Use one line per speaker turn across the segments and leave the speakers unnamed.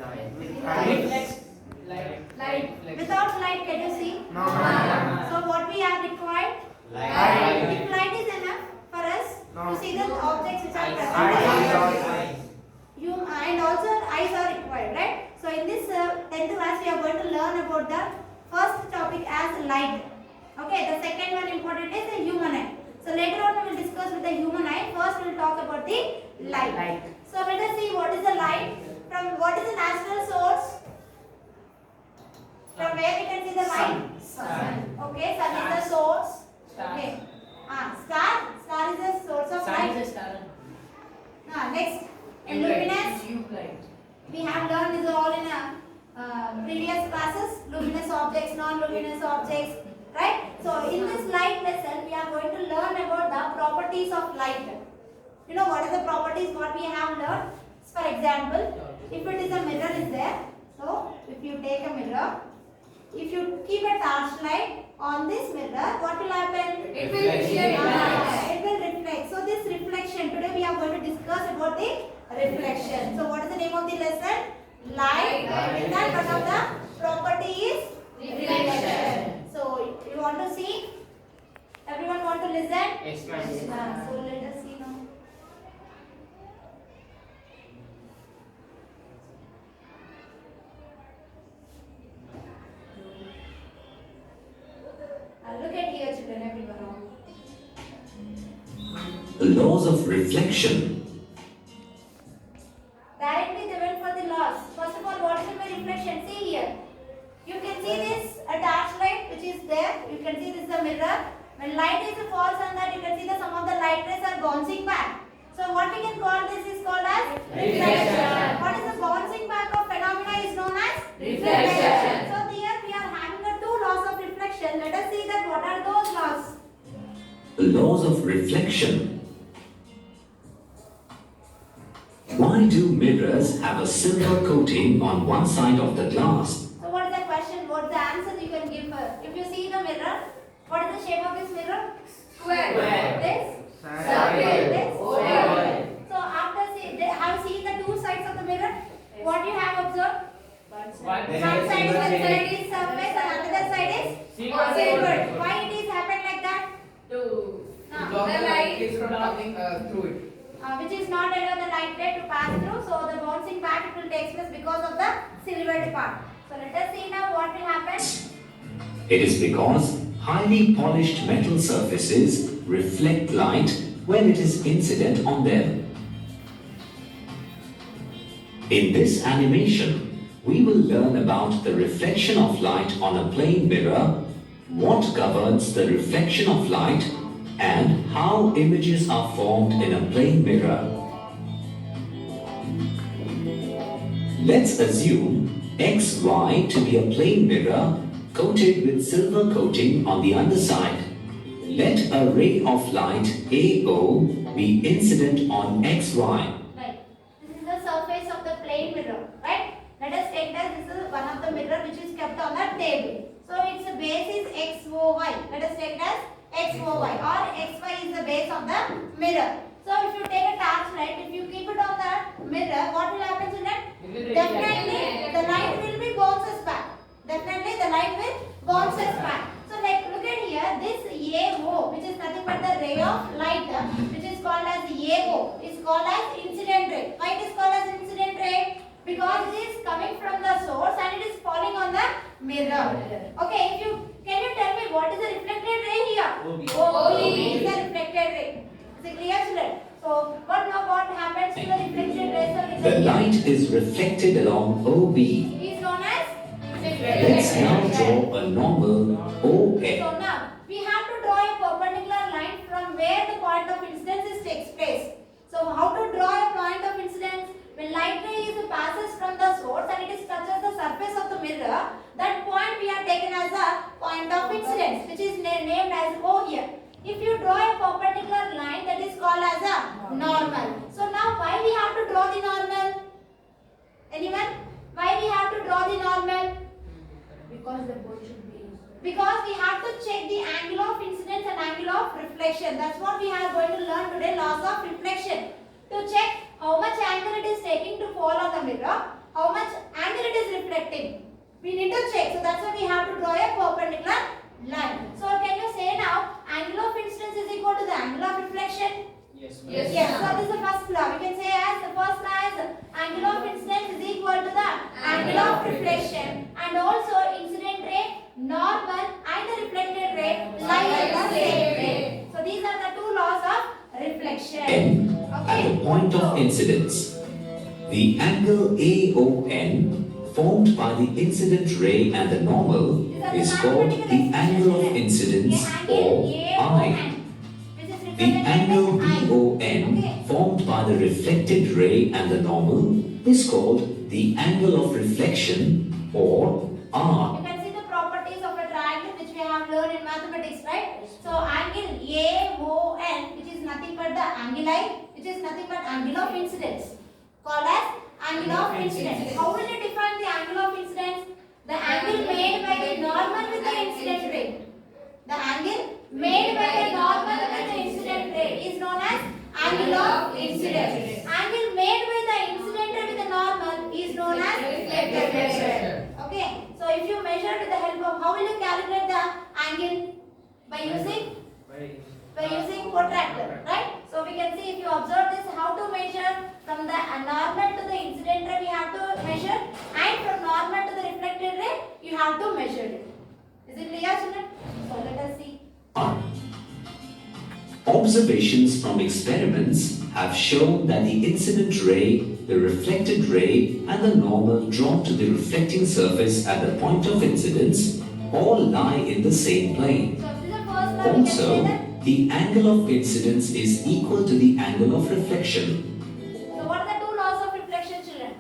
Reflex.
Light. Without light, can you see?
No.
So what we have required?
Light.
If light is enough for us
No.
to see the objects which are present.
Eyes.
And also eyes are required, right? So in this 10th class, we are going to learn about the first topic as light. Okay, the second one important is the human eye. So later on we will discuss with the human eye. First we will talk about the light. So let us see what is the light. From what is the natural source? From where we can see the light? Sun. Okay, sun is the source. Okay. Star is the source of light. Next, luminous. We have learned this all in previous classes. Luminous objects, non-luminous objects. Right? So in this light lesson, we are going to learn about the properties of light. You know what is the properties what we have learned? For example, if it is a mirror is there. So if you take a mirror, if you keep a torch light on this mirror, what will happen?
It will reflect.
It will reflect. So this reflection, today we are going to discuss about the reflection. So what is the name of the lesson? Light. In that one of the property is reflection. So you want to see? Everyone want to listen?
Yes, ma'am.
So let us see now. Look at here, children, everyone.
The laws of reflection.
Directly they went for the laws. First of all, what is my reflection? See here. You can see this a torchlight which is there. You can see this is a mirror. When light is falls on that, you can see that some of the light rays are bouncing back. So what we can call this is called as reflection. What is the bouncing back of phenomena is known as reflection. So here we are having the two laws of reflection. Let us see that what are those laws.
The laws of reflection. Why do mirrors have a silver coating on one side of the glass?
So what is the question? What is the answer you can give her? If you see the mirror, what is the shape of this mirror?
Square.
This?
Circle.
This?
Oval.
So after have seen the two sides of the mirror, what you have observed? One side is surface and another side is silver. Why it is happened like that?
The light is coming through it.
Which is not allow the light ray to pass through, so the bouncing back it will take place because of the silvered part. So let us see now what will happen.
It is because highly polished metal surfaces reflect light when it is incident on them. In this animation, we will learn about the reflection of light on a plane mirror, what governs the reflection of light, and how images are formed in a plane mirror. Let's assume XY to be a plane mirror coated with silver coating on the underside. Let a ray of light AO be incident on XY.
Right. This is the surface of the plane mirror, right? Let us take that this is one of the mirror which is kept on the table. So its base is XOY. Let us take that XOY or XY is the base of the mirror. So if you take a torch light, if you keep it on the mirror, what will happen to that? Definitely the light will be bounces back. Definitely the light will bounces back. So like look at here, this AO which is nothing but the ray of light which is called as AO is called as incident ray. Why it is called as incident ray? Because it is coming from the source and it is falling on the mirror. Okay, can you tell me what is the reflected ray here? OB is the reflected ray. Is it clear, children? So what happens to the reflected ray?
The light is reflected along OB.
Is known as
Let's now draw a normal OF.
So now we have to draw a perpendicular line from where the point of incidence takes place. So how to draw a point of incidence? When light ray passes from the source and it touches the surface of the mirror, that point we have taken as a point of incidence, which is named as O here. If you draw a perpendicular line, that is called as a normal. So now why we have to draw the normal? Anyone? Why we have to draw the normal? Because we have to check the angle of incidence and angle of reflection. That's what we are going to learn today, laws of reflection. To check how much angle it is taking to fall on the mirror, how much need to check. So that's why we have to draw a perpendicular line. So can you say now angle of incidence is equal to the angle of reflection?
Yes.
Yes. So this is the first law. We can say as the first law is angle of incidence is equal to the angle of reflection, and also incident ray, normal and the reflected ray lie in the same way. So these are the two laws of reflection.
N at the point of incidence. The angle AON formed by the incident ray and the normal is called the angle of incidence or I. The angle BON formed by the reflected ray and the normal is called the angle of reflection or R.
You can see the properties of a triangle which we have learned in mathematics, right? So angle AON, which is nothing but the anguli, which is nothing but angle of incidence, called as angle of incidence. How will you define the angle of incidence? The angle made by the normal with the incident ray. The angle made by the normal with the incident ray is known as angle of incidence. Angle made by the incident ray with the normal is known as reflected ray. Okay. So if you measure with the help of, how will you calculate the angle? By using protractor, right? So we can see, if you observe this, how to measure from the normal to the incident ray we have to measure, and from normal to the reflected ray you have to measure it. Is it clear, children? So let us see.
Observations from experiments have shown that the incident ray, the reflected ray, and the normal drawn to the reflecting surface at the point of incidence all lie in the same plane.
So this is the first law. We can say
Also,
that.
the angle of incidence is equal to the angle of reflection.
So what are the two laws of reflection, children?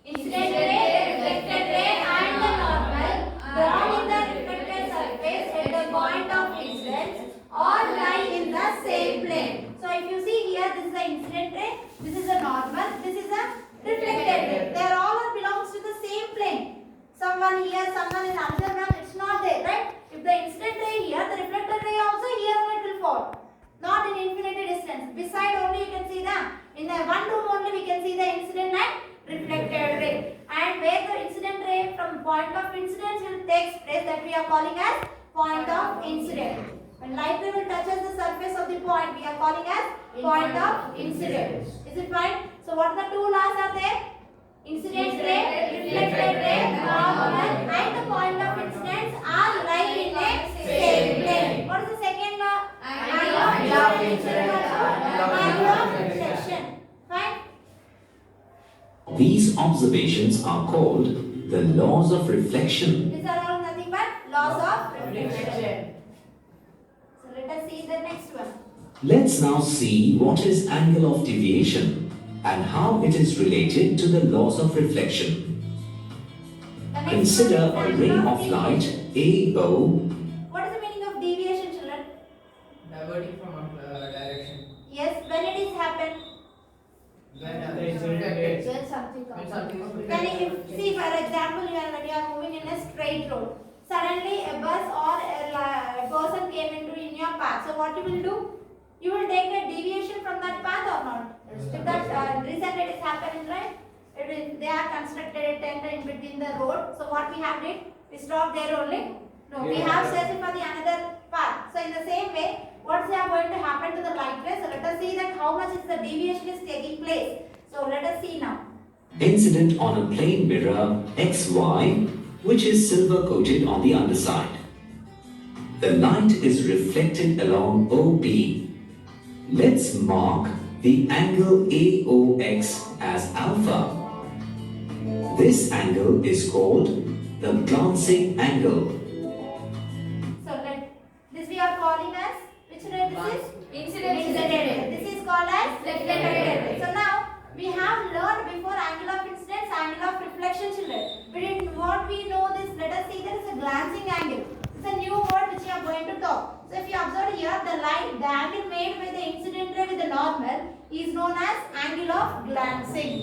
Incident ray, reflected ray, and the normal drawn in the reflected surface at the point of incidence all lie in the same plane. So if you see here, this is the incident ray, this is a normal, this is a reflected ray. They are all belongs to the same plane. Someone here, someone in another one, it's not there, right? If the incident ray here, the reflected ray also here only it will fall. Not in infinity distance. Beside only you can see in the one room only we can see the incident and reflected ray. And where the incident ray from point of incidence will take place, that we are calling as point of incident. When light ray will touches the surface of the point, we are calling as point of incident. Is it fine? So what the two laws are there? Incident ray, reflected ray, normal, and the point of incidence are lie in a same plane. What is the second law? Angle of incidence, angle of reflection. Fine?
These observations are called the laws of reflection.
These are all nothing but laws of reflection. So let us see the next one.
Let's now see what is angle of deviation and how it is related to the laws of reflection.
The next
Consider
one
a
is
ray
angle
of light
deviation.
AO.
What is the meaning of deviation, children?
Diverting from a direction.
Yes, when it is happen.
When
When something
when
comes.
something is
When if, see for example, when you are moving in a straight road, suddenly a bus or a person came into in your path. So what you will do? You will take a deviation from that path or not? If that recently it is happening, right? They are constructed a tent in between the road. So what we have did? We stop there only. No, we have searched for the another path. So in the same way, what's going to happen to the light ray? So let us see that how much is the deviation is taking place. So let us see now.
Incident on a plane mirror XY, which is silver coated on the underside. The light is reflected along OB. Let's mark the angle AOX as alpha. This angle is called the glancing angle.
So this we are calling as, which ray this is? Incident ray. This is called as reflected ray. So now we have learned before angle of incidence, angle of reflection, children. But in what we know this, let us see, there is a glancing angle. It's a new word which we are going to talk. So if you observe here, the angle made by the incident ray with the normal is known as angle of glancing.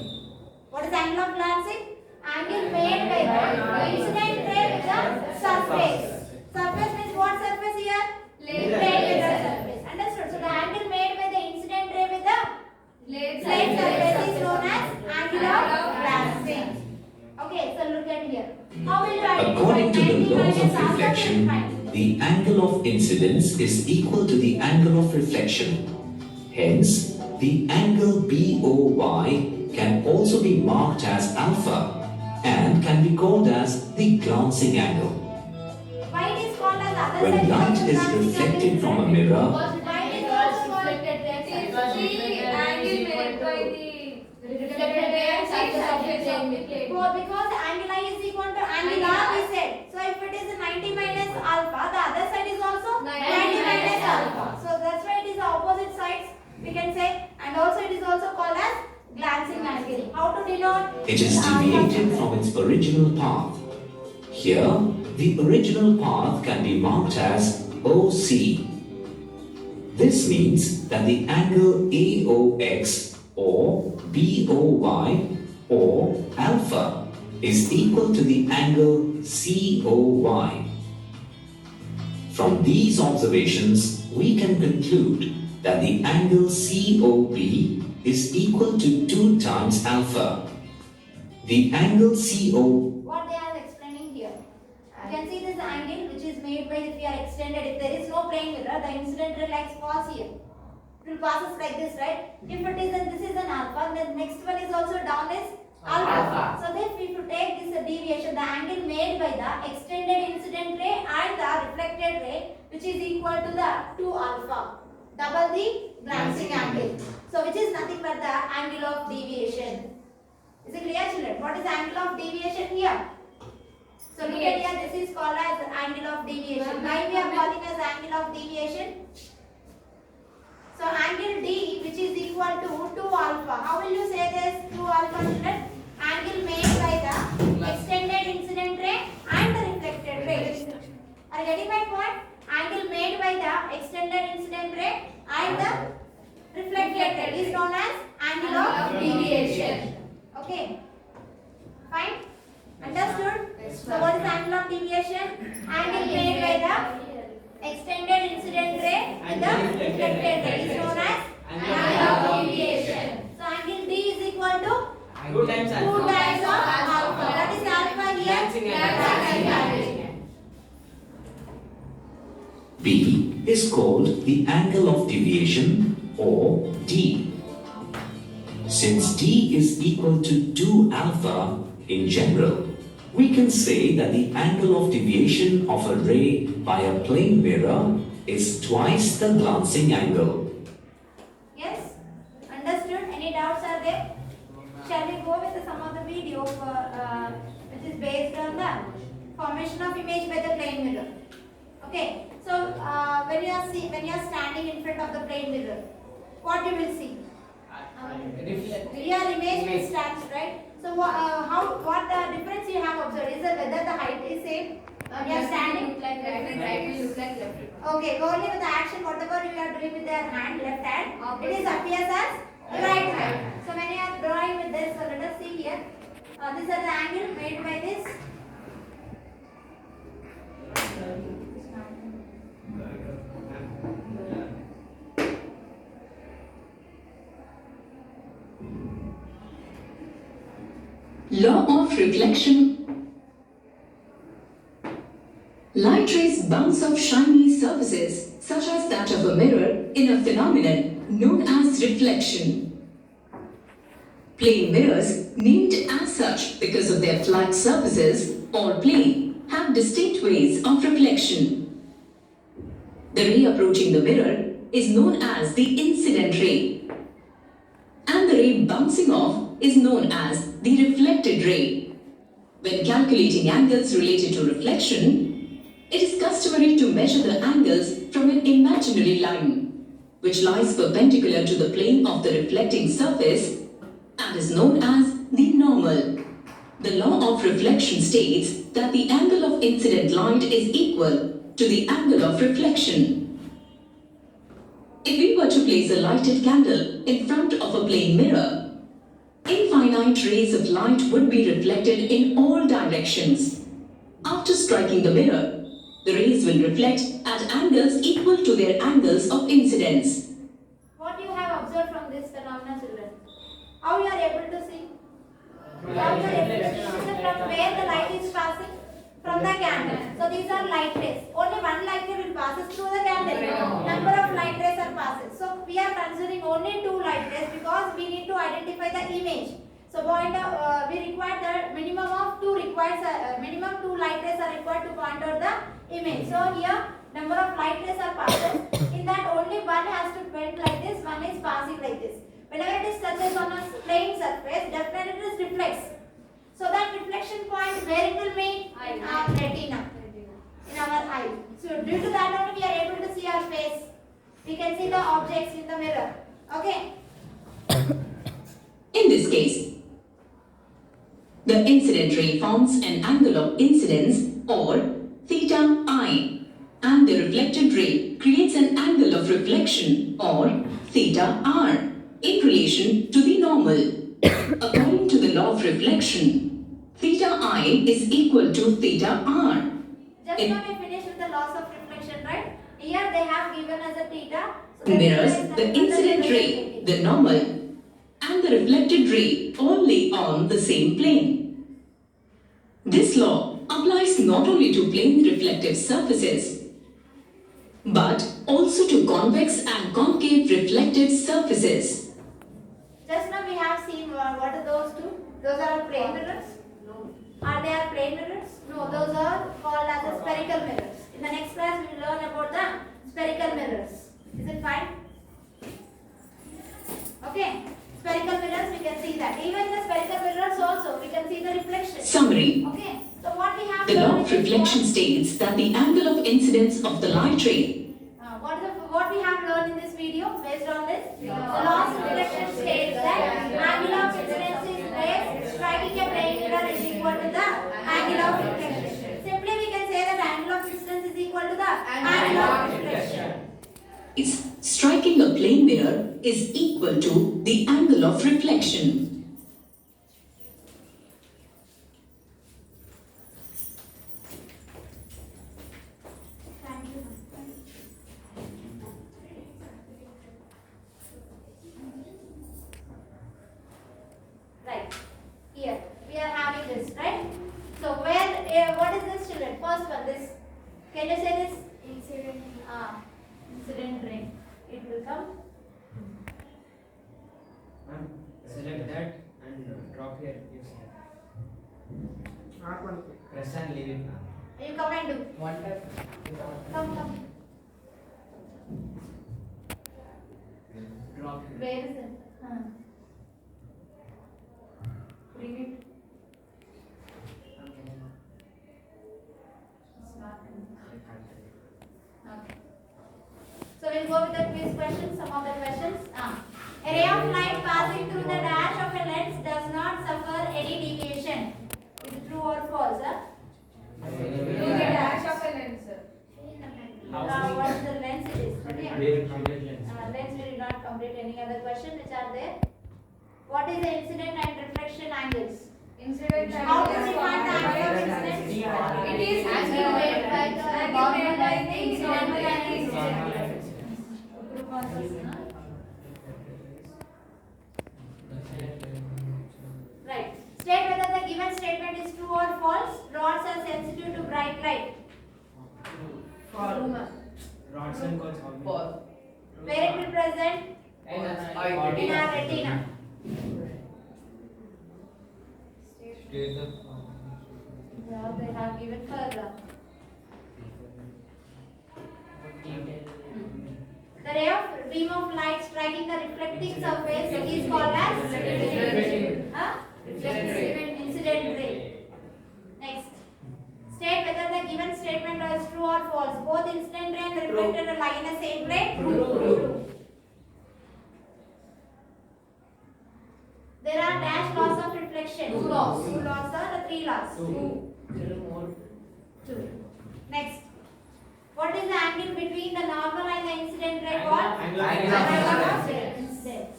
What is angle of glancing? Angle made by the incident ray with the surface. Surface means what surface here? Plane mirror surface. Understood? So the angle made by the incident ray with the plane surface is known as angle of glancing. Okay, so look at written here. How will you identify
According to the
90
laws
minus
of
alpha
reflection,
will find?
the angle of incidence is equal to the angle of reflection. Hence, the angle BOY can also be marked as alpha and can be called as the glancing angle.
Why it is called as other
When
side
light
of the
is
glancing
reflected
angle?
from a mirror,
Why it is also called
reflected ray
Because
the angle made by the reflected ray and surface of the plane.
because angle I is equal to angle R we said. So if it is 90 minus alpha, the other side is also 90 minus alpha. So that's why it is the opposite sides we can say, and also it is also called as glancing angle. How to denote?
it is deviated from its original path. Here, the original path can be marked as OC. This means that the angle AOX or BOY or alpha is equal to the angle COY. From these observations, we can conclude that the angle COB is equal to 2 times alpha. The angle CO.
What they are explaining here. You can see this angle which is made by if we are extended. If there is no plane mirror, the incident ray like falls here. It will passes like this, right? If it is this is an alpha, then next one is also down is alpha. So then if you take this deviation, the angle made by the extended incident ray and the reflected ray, which is equal to the 2 alpha, double the glancing angle. So which is nothing but the angle of deviation. Is it clear, children? What is the angle of deviation here? So look at here, this is called as angle of deviation. Why we are calling as angle of deviation? So angle D, which is equal to 2 alpha. How will you say this 2 alpha, children? Angle made by the extended incident ray and the reflected ray. Are you getting my point? Angle made by the extended incident ray and the reflected ray is known as angle of deviation. Okay, fine, understood? So what is the angle of deviation? Angle made by the extended incident ray and the reflected ray is known as angle of deviation. So angle D is equal to
2 times
2
alpha.
times of alpha. That is alpha here.
Glancing angle.
Glancing angle.
B is called the angle of deviation or D. Since D is equal to 2 alpha in general, we can say that the angle of deviation of a ray by a plane mirror is twice the glancing angle.
Yes, understood? Any doubts are there? Shall we go with some of the video which is based on the formation of image by the plane mirror? Okay, so when you are standing in front of the plane mirror, what you will see? Your image stands, right? So what the difference you have observed is that whether the height is same. You are standing
Like right will look like left.
Okay, only with the action, whatever you are doing with their hand, left hand, it is appears as right hand. So when you are drawing with this, so let us see here. These are the angle made by this.
Law of reflection. Light rays bounce off shiny surfaces, such as that of a mirror, in a phenomenon known as reflection. Plane mirrors, named as such because of their flat surfaces or plane, have distinct ways of reflection. The ray approaching the mirror is known as the incident ray, and the ray bouncing off is known as the reflected ray. When calculating angles related to reflection, it is customary to measure the angles from an imaginary line, which lies perpendicular to the plane of the reflecting surface and is known as the normal. The law of reflection states that the angle of incident light is equal to the angle of reflection. If we were to place a lighted candle in front of a plane mirror, infinite rays of light would be reflected in all directions. After striking the mirror, the rays will reflect at angles equal to their angles of incidence.
What you have observed from this phenomenon, children? How you are able to see? From the reflection, from where the light is passing? From the candle. So these are light rays. Only one light ray will passes through the candle. Number of light rays are passes. So we are considering only 2 light rays because we need to identify the image. So we require the minimum of 2 minimum 2 light rays are required to point out the image. So here number of light rays are passes. In that only one has to bend like this, one is passing like this. Whenever it is touches on a plane surface, definitely it reflects. So that reflection point where it will be? In our retina, in our eye. So due to that only we are able to see our face. We can see the objects in the mirror. Okay.
In this case, the incident ray forms an angle of incidence or theta I, and the reflected ray creates an angle of reflection or theta R in relation to the normal. According to the law of reflection, theta I is equal to theta R.
Just now we finished with the laws of reflection, right? Here they have given us a theta. So
Mirrors the incident ray, the normal, and the reflected ray only on the same plane. This law applies not only to plane reflective surfaces, but also to convex and concave reflective surfaces.
Just now we have seen what are those two? Those are plane mirrors? No. Are they plane mirrors? No, those are called as the spherical mirrors. In the next class we will learn about the spherical mirrors. Is it fine? Okay. Spherical mirrors we can see that. Even the spherical mirrors also we can see the reflection.
Summary.
Okay. So what we have
The law of reflection states that the angle of incidence of the light ray
what we have learned in this video based on this? The law of reflection states that angle of incidence is rays striking a plane mirror is equal to the angle of reflection. Simply we can say that angle of incidence is equal to the angle of reflection.
is striking a plane mirror is equal to the angle of reflection.
Right. Here we are having this, right? So where what is this, children? First one, this. Can you say this? Incident. Incident ray. It will come.
Ma'am, select that and drop here. Yes.
Not one.
Press and leave it, ma'am.
You come and do.
One tap.
Come.
Drop it.
Where is it? Bring it. It's not. Okay. So we'll go with the quiz questions, some of the questions. A ray of light passing through the dash of a lens does not suffer any deviation. Is it true or false?
Through the dash of a lens.
What is the lens it is? Okay. Lens we did not complete. Any other question which are there? What is the incident and reflection angles?
Incident
How to define the angle of incident?
It is angle made by the normal and the incident.
Group answers, no? Right. State whether the given statement is true or false. Rods are sensitive to bright light.
False.
Rods and coils.
False.
Where it will present?
In
In our retina. Yeah, they have given further. The ray of beam of light striking the reflecting surface is called as incident ray. Next. State whether the given statement is true or false. Both incident ray and the reflected ray lie in the same plane. True. There are dash laws of reflection. Two laws or the 3 laws? Two. Next. What is the angle between the normal and the incident ray called?
Angle of
incidence.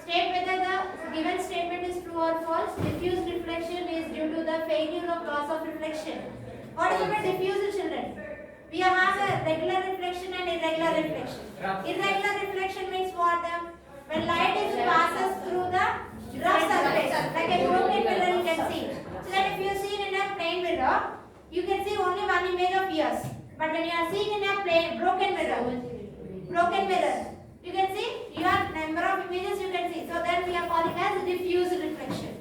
State whether the given statement is true or false. Diffuse reflection is due to the failure of laws of reflection. What is about diffuse, children? We have a regular reflection and irregular reflection. Irregular reflection means what? When light is passes through the rough surface, like a broken mirror you can see. So that if you see in a plain mirror, you can see only one image of yours. But when you are seeing in a broken mirror, you can see your number of images you can see. So then we are calling as diffuse reflection.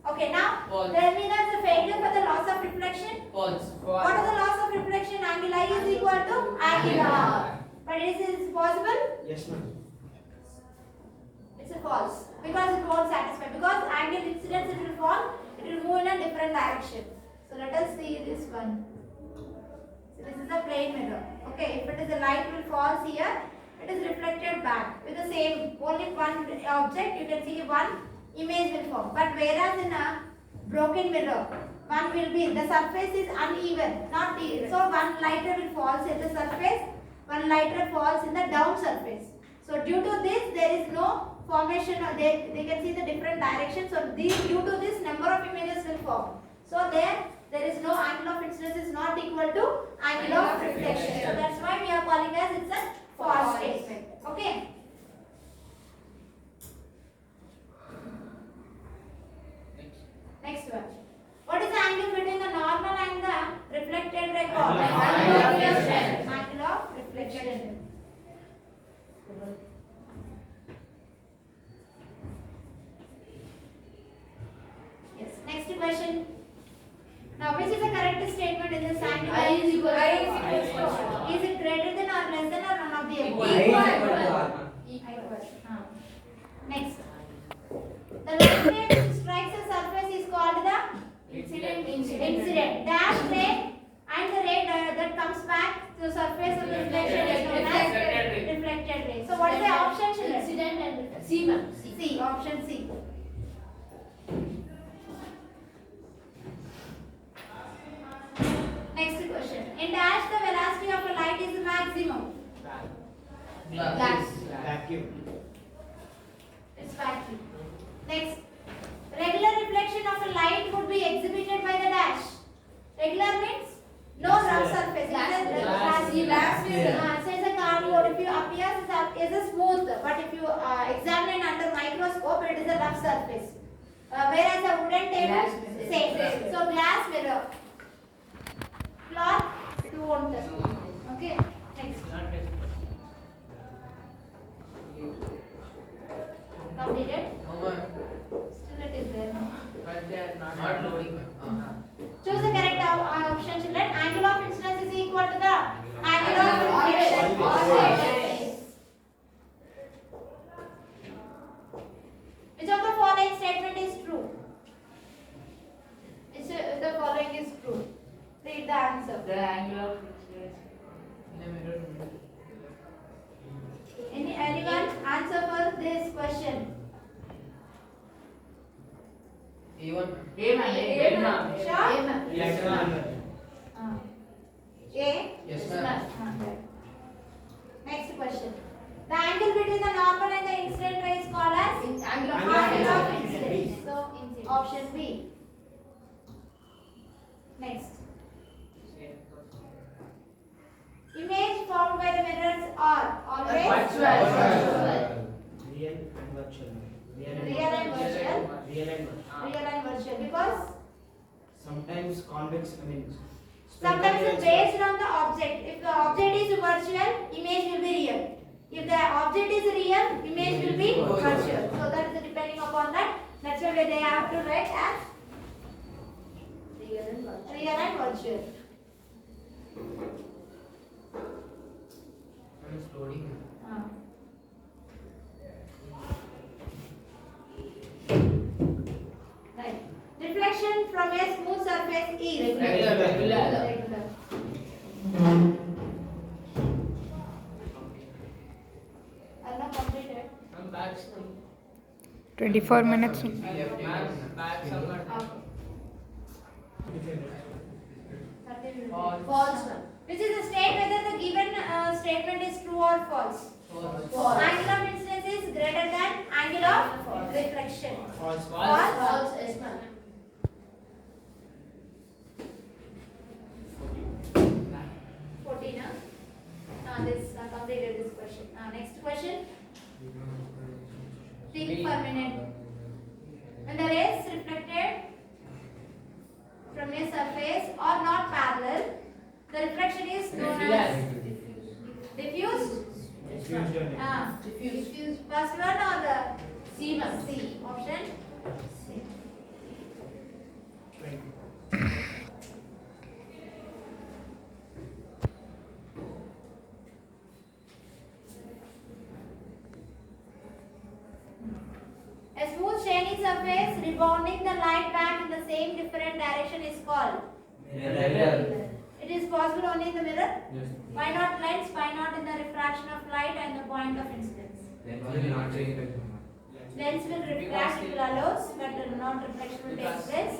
Okay, now
False.
tell me that the failure for the loss of reflection.
False.
What is the loss of reflection? Angle I is equal to angle R. But is it possible?
Yes, ma'am.
It's a false because it won't satisfy. Because angle incidence it will fall, it will move in a different direction. So let us see this one. So this is a plane mirror. Okay, if it is a light will fall here, it is reflected back with the same only one object. You can see one image will form. But whereas in a broken mirror, one will be the surface is uneven, not even. So one lighter will fall at the surface, one lighter falls in the down surface. So due to this, there is no formation. Or they can see the different directions. So due to this, number of images will form. So there is no angle of incidence is not equal to angle of reflection. So that's why we are calling as it's a false statement. Okay. Next one. What is the angle between the normal and the reflected ray? Angle of reflection. Angle of reflection. Yes. Next question. Now, which is the correct statement in this angle?
I is equal to
Is it greater than or less than or none of the above?
Equal.
Next. The light ray which strikes a surface is called the incident. Dash ray and the ray that comes back to the surface of the reflection is known as reflected ray. So what is the option, children?
Incident and reflection. C, ma'am.
C. Option C. Next question. In dash, the velocity of a light is maximum.
Glass.
Vacuum.
It's vacuum. Next. Regular reflection of a light would be exhibited by the dash. Regular means no rough surface.
Glass mirror.
Says a cardboard. If you appears as a smooth, but if you examine under microscope, it is a rough surface. Whereas a wooden table, same. So glass mirror. Cloth, it won't. Okay. Next. Completed. Still it is there.
But they are not loading.
Choose the correct option, children. Angle of incidence is equal to the angle of reflection.
Always.
Which of the following statement is true? The following is true. Read the answer.
The angle of reflection in a mirror.
Anyone answer for this question?
A1.
A, ma'am.
Sure?
Yes, ma'am.
A?
Yes, ma'am.
Right. Next question. The angle between the normal and the incident ray is called as
Angle of
angle of
reflection.
incidence. So option B. Next. Image formed by the mirrors are always
Virtual.
Real and virtual.
real and virtual.
Real and virtual.
Real and virtual because
Sometimes convex,
sometimes it's based on the object. If the object is virtual, image will be real. If the object is real, image will be virtual. So that is depending upon that. That's why they have to write as real and virtual.
It's loading.
Right. Reflection from a smooth surface is
Regular.
Are not completed.
24 minutes.
False. Which is the state whether the given statement is true or false. Angle of incidence is greater than angle of reflection.
False.
False.
Yes, ma'am.
14. per minute. When the rays reflected from a surface or not parallel, the reflection is known as diffused. Diffused. First one or the C one? C option. C. A smooth shiny surface rebounding the light back in the same different direction is called
Mirror.
It is possible only in the mirror. Why not lens? Why not in the refraction of light and the point of incidence? Lens will refract, it will allows, but not reflection will take place.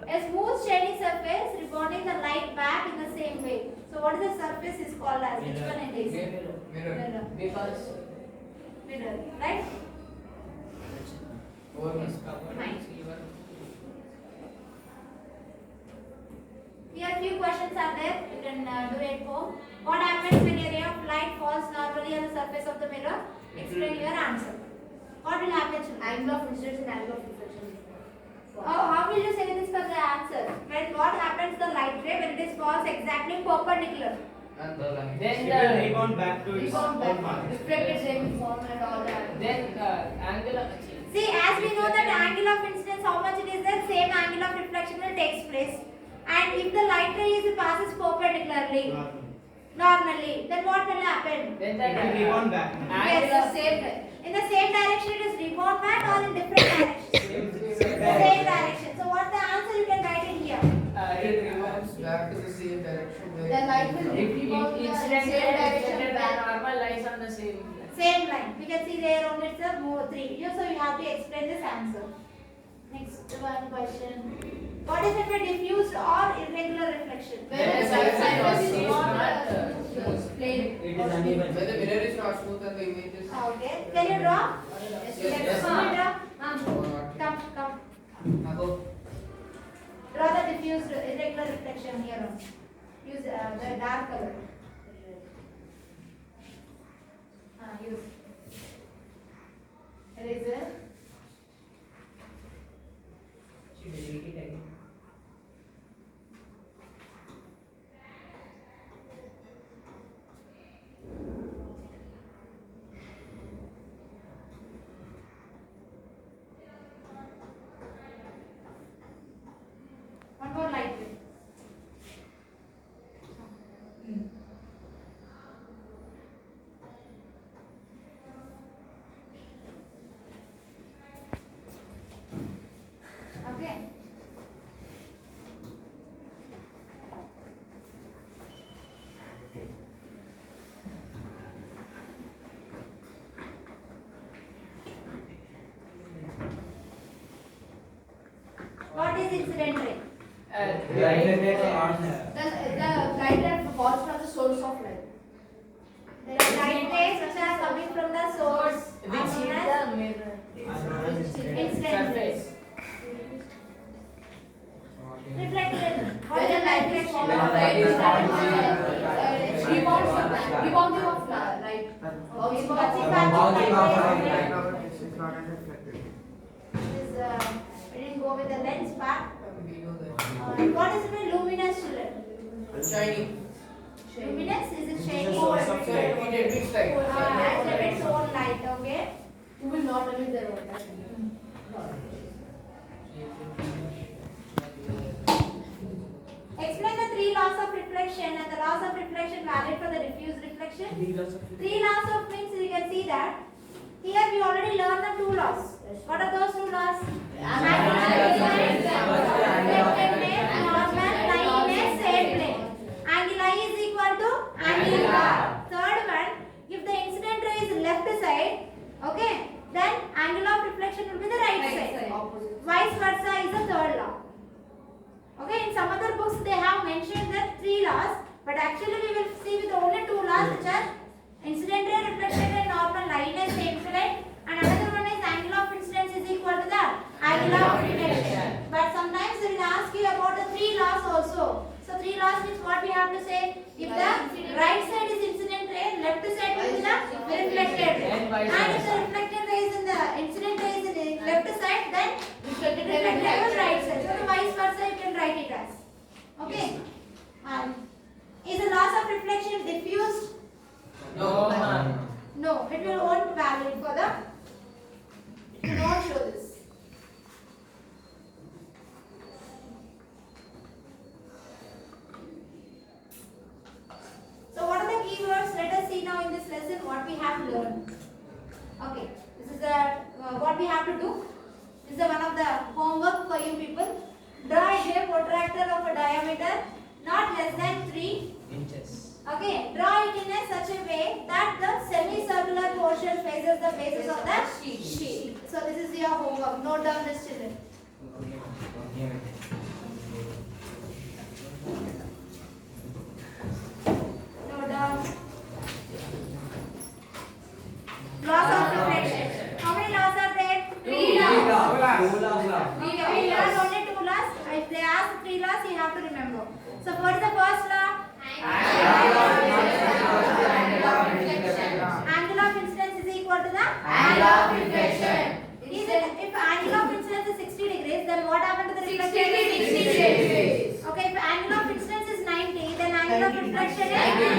A smooth shiny surface rebounding the light back in the same way. So what is the surface is called as? Which one it is?
Mirror. Because
Mirror, right? Fine. Here few questions are there. You can do it home. What happens when a ray of light falls normally on the surface of the mirror? Explain your answer. What will happen?
Angle of incidence and angle of reflection.
Oh, how will you say this for the answer? When what happens the light ray when it is falls exactly perpendicular?
and the line.
It will rebound back to its
Rebound
own
back,
path.
reflected same form and all that.
Then angle of
See, as we know that angle of incidence, how much it is there, same angle of reflection will takes place. And if the light ray is passes perpendicularly, normally, then what will happen?
then
It will rebound back.
Yes,
Same way.
in the same direction it is rebound back or in different direction? Same direction. So what the answer you can write it here?
it rebounds back to the same direction.
The light will rebound the
Incident
same direction back.
normal lies on the same.
Same line. We can see there only it's a more 3. So you have to explain this answer. Next one question. What is it by diffused or irregular reflection?
When the surface is not plane.
It is uneven.
When the mirror is not smooth and the image is
Okay. Can you draw?
Yes.
Can you draw?
not.
Come.
Go.
Draw the diffused irregular reflection here on. Use the dark color. Use. Eraser. One more light ray. Okay. What is incident ray?
The light that falls from the source of light.
There are light rays which are coming from the source. are
Which
known
is
as
the mirror
incident rays.
surface.
Reflected. What
When
is
the light is
reflection?
falling
When
on
the light is
rebounding of light.
Oh, it's
Bouncing
bouncing
off
back
light.
of light rays. This, we didn't go with the lens part.
We know that.
What is it luminous children?
Shiny.
Luminous is it shiny?
source of
So it emits light.
It's its own light, okay?
Who will not emit their own light?
Explain the 3 laws of reflection and the laws of reflection valid for the diffuse reflection. 3 laws of means you can see that here we already learned the 2 laws. What are those 2 laws? Angle I is equal to angle R. Third one, if the incident ray is left side, okay, then angle of reflection will be the right side.
Opposite.
Vice versa is the third law. Okay, in some other books they have mentioned the 3 laws, but actually we will see with only 2 laws which are incident ray, reflection ray, normal line is same plane, and another one is angle of incidence is equal to the angle of reflection. But sometimes they will ask you about the 3 laws also. So 3 laws means what we have to say? If the right side is incident ray, left side will be the reflected ray. And what we have to do? This is one of the homework for you people. Draw a protractor of a diameter not less than 3
inches.
Okay, draw it in such a way that the semicircular portion faces the bases of the sheet. So this is your homework. Note down this, children. Note down. Laws of reflection. How many laws are there? 3 laws. Okay, we learned only 2 laws. If they ask 3 laws, you have to remember. So what is the first law? Angle of incidence is equal to the
Angle of reflection.
If angle of incidence is 60 degrees, then what happened to the reflection?
60 degrees.
Okay, if angle of incidence is 90, then angle of reflection is